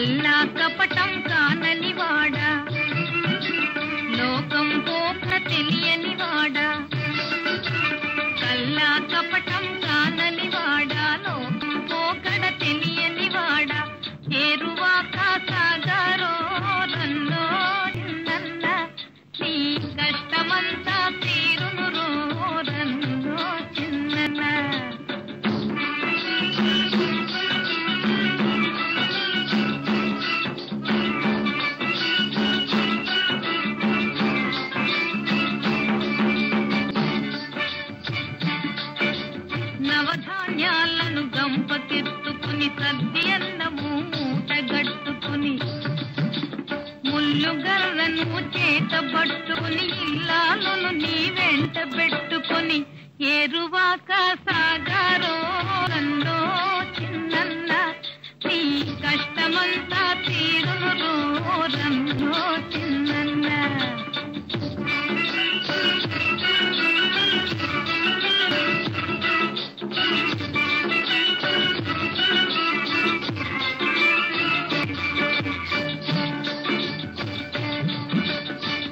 కల్లా కపటం కానని వాడా, లోకం పోక తెలియని వాడా, కల్లా కపటం కానని వాడా, లోకం పోకడ తెలియని వాడా, చేరువాక సాగారో రన్నో చిన్నన్న, నీ కష్టమంతా తీరును రో రన్నో చిన్నన్న. నవధాన్యాలను గంపకెత్తుకుని సద్ది అన్నము మూటగట్టుకుని, ముల్లు గర్రను చేతబట్టుకుని, ఇల్లాలను నీ వెంట పెట్టుకుని, ఏరువాక సాగారో రన్నో చిన్నన్న, నీ కష్టమంతా తీరును రో రన్నో చిన్నన్న.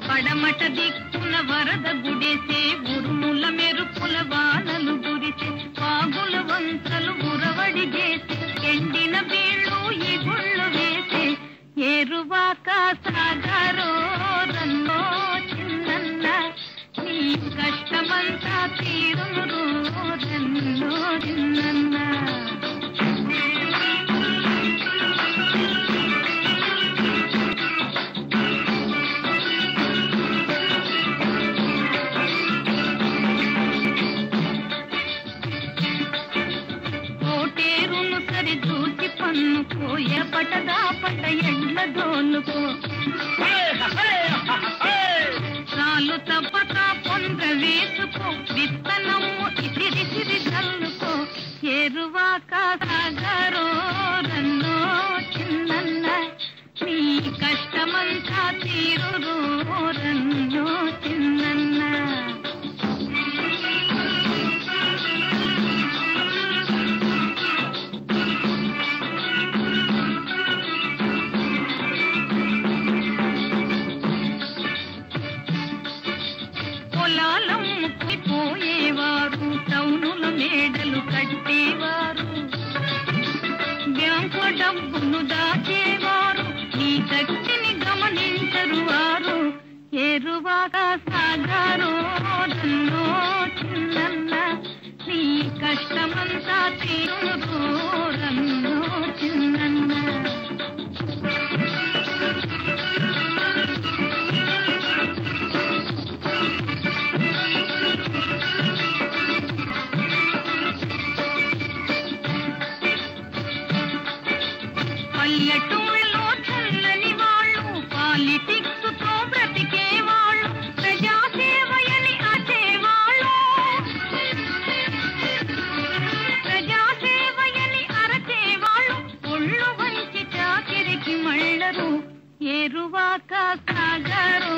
పడమట దిక్కున వరద గుడేసే, ఉరుముల మెరుపుల వానలు గురిసే, పాగుల వంకలు ఉరవడి చేసే, ఎండిన బీళ్ళు ఈ గుళ్ళు వేసే, ఏరువాక సాగారో రన్నో చిన్నన్న, నీ కష్టమంతా తీరును రో రన్నో చిన్నన్న. కోటేరును సరిదూచి పన్నుకో, ఎపటదా పట ఎండ్ల దోలుకో, చాలు తప్పక పొంద వేసుకో, విత్తనము ఇసిరిసిరి చల్లుకో, ఏరువాక సాగారో రన్నో చిన్నన్న, నీ కష్టమంతా తీరురో రన్నో చిన్నన్న. పొలాలమ్ముకుని పోయేవారు, టౌనుల మేడలు కట్టేవారు, బ్యాంకు డబ్బును దాచేవారు, నీ శక్తిని గమనించరు వారు, ఏరువాక సాగారో రన్నో చిన్నన్న, నీ కష్టమంతా తీరును రో రన్నో చిన్నన్న. పల్లెటూళ్ళలో చల్లని వాళ్ళు, పాలిటిక్స్ తో బ్రతికేవాళ్ళు, ప్రజాసేవయని అచేవాళ్ళు, ప్రజాసేవయని అరచేవాళ్ళు, ఒళ్ళు వంచి చాకిరికి మళ్ళరు, ఏరువాక సాగారో